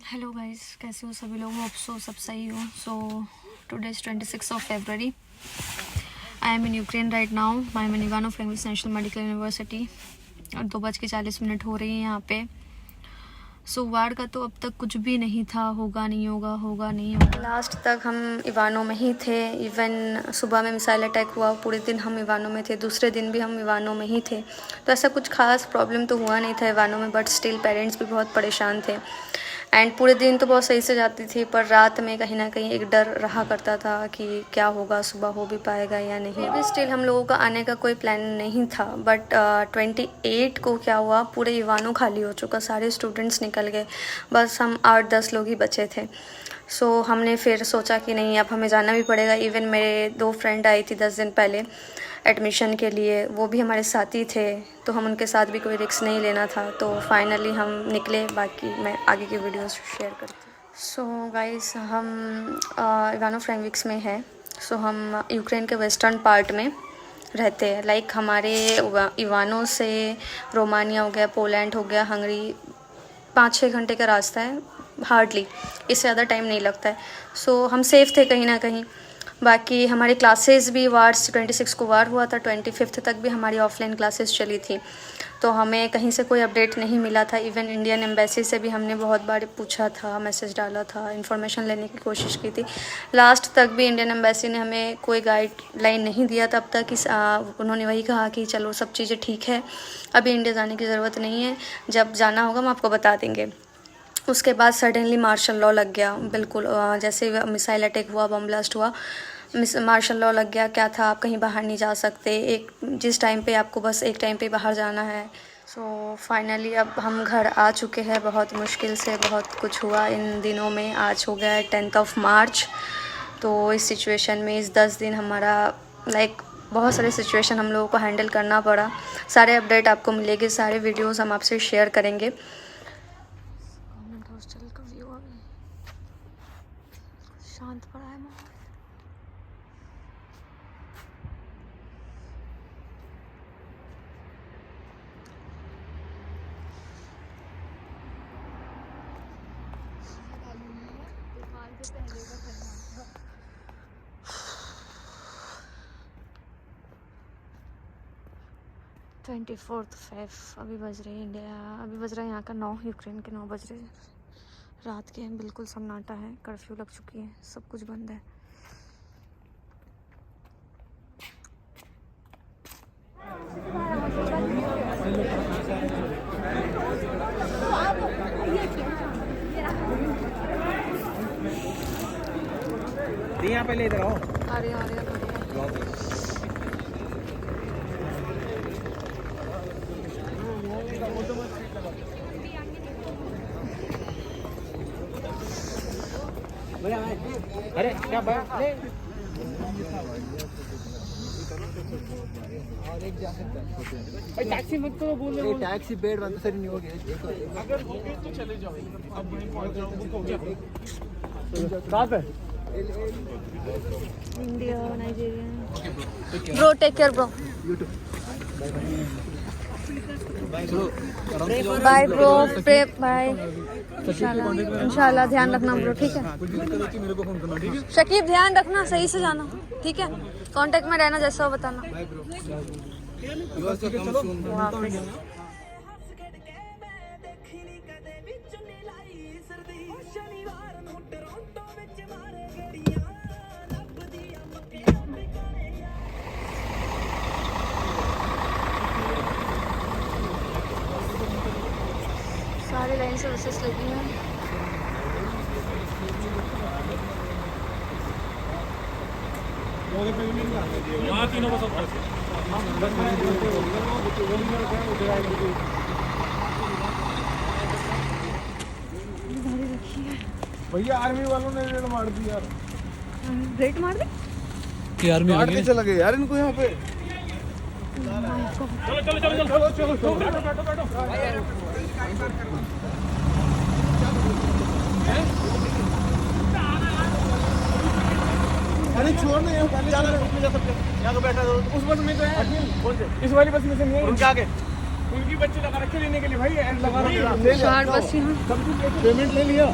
Hello guys, कैसे हो सभी लोग? होप सो सब सही हो। So today is 26 of February. I am in Ukraine right now. I am in Ivano Frankivsk national medical university और 2:40 हो रही है यहाँ पे. सो वार का तो अब तक कुछ भी नहीं था. होगा नहीं होगा, होगा नहीं होगा. लास्ट तक हम इवानो में ही थे. इवन सुबह में मिसाइल अटैक हुआ, पूरे दिन हम इवानो में थे. दूसरे दिन भी हम इवानो में ही थे. तो ऐसा कुछ खास प्रॉब्लम तो हुआ नहीं था इवानो में, बट स्टिल पेरेंट्स भी बहुत परेशान थे. एंड पूरे दिन तो बहुत सही से जाती थी, पर रात में कहीं ना कहीं एक डर रहा करता था कि क्या होगा, सुबह हो भी पाएगा या नहीं. भी स्टिल हम लोगों का आने का कोई प्लान नहीं था. बट 28 को क्या हुआ, पूरे इवानो खाली हो चुका, सारे स्टूडेंट्स निकल गए. बस हम 8-10 लोग ही बचे थे. सो हमने फिर सोचा कि नहीं, अब हमें जाना भी पड़ेगा. इवन मेरे 2 फ्रेंड आई थी 10 दिन पहले एडमिशन के लिए, वो भी हमारे साथ ही थे. तो हम उनके साथ भी कोई रिस्क नहीं लेना था. तो फाइनली हम निकले. बाकी मैं आगे की वीडियोस शेयर करती हूँ. सो गाइस, हम इवानो-फ्रैंकोविच में है. सो हम यूक्रेन के वेस्टर्न पार्ट में रहते हैं. लाइक हमारे इवानो से रोमानिया हो गया, पोलैंड हो गया, हंगरी 5-6 घंटे का रास्ता है हार्डली. इससे ज़्यादा टाइम नहीं लगता है. सो हम सेफ़ थे कहीं ना कहीं. बाकी हमारी क्लासेस भी 26 को वार हुआ था, 25 तक भी हमारी ऑफलाइन क्लासेस चली थी. तो हमें कहीं से कोई अपडेट नहीं मिला था. इवन इंडियन एम्बेसी से भी हमने बहुत बार पूछा था, मैसेज डाला था, इन्फॉर्मेशन लेने की कोशिश की थी. लास्ट तक भी इंडियन एम्बेसी ने हमें कोई गाइडलाइन नहीं दिया तब तक कि उन्होंने वही कहा कि चलो सब चीज़ें ठीक है, अभी इंडिया जाने की ज़रूरत नहीं है, जब जाना होगा हम आपको बता देंगे. उसके बाद सडनली मार्शल लॉ लग गया. बिल्कुल जैसे मिसाइल अटैक हुआ, बम ब्लास्ट हुआ, मार्शल लॉ लग गया. क्या था, आप कहीं बाहर नहीं जा सकते. जिस टाइम पे आपको बस एक टाइम पे बाहर जाना है. सो फाइनली अब हम घर आ चुके हैं. बहुत मुश्किल से बहुत कुछ हुआ इन दिनों में. आज हो गया है 10 मार्च. तो इस सिचुएशन में इस 10 दिन हमारा बहुत सारे सिचुएशन हम लोगों को हैंडल करना पड़ा. सारे अपडेट आपको मिलेंगे, सारे वीडियोज़ हम आपसे शेयर करेंगे. हॉस्टल का व्यू अभी शांत पड़ा है. 24 फेब. अभी बज रही है इंडिया, अभी बज रहा है यहाँ का 9, यूक्रेन के 9 बज रहे हैं रात के. बिल्कुल सन्नाटा है. कर्फ्यू लग चुकी है, सब कुछ बंद है. यहाँ पहले इधर आओ. आ रही है. अरे क्या बात है. टैक्सी मत करो, बोल रहे टैक्सी बेड बंद सर नहीं हो गया. अगर हो गया तो चले जाओ. अब वहीं पहुंच जाओ. बुक हो गया. कहाँ पे? India, Nigeria. Bro take care bro. Bye bro. Bye. इंशाल्लाह ध्यान रखना ब्रो, ठीक है. शकीब ध्यान रखना, सही से जाना, ठीक है. कांटेक्ट में रहना, जैसा हो बताना. सारी लाइन से बसेस लगी हैं. यहाँ 3 बस भैया आर्मी वालों ने रेड मार दी यार. रेड मार दी आर्मी आगे चला गया यार इनको यहाँ पे. चलो. अरे छोड़ ना, यहाँ पहले जा सकते. यहाँ बैठा उस बस में तो है. इस वाली बस में से नहीं है. उनके आगे उनकी बच्चे लगा रखे लेने के लिए भाई, लगा रखे चार बस यहाँ पेमेंट ले लिया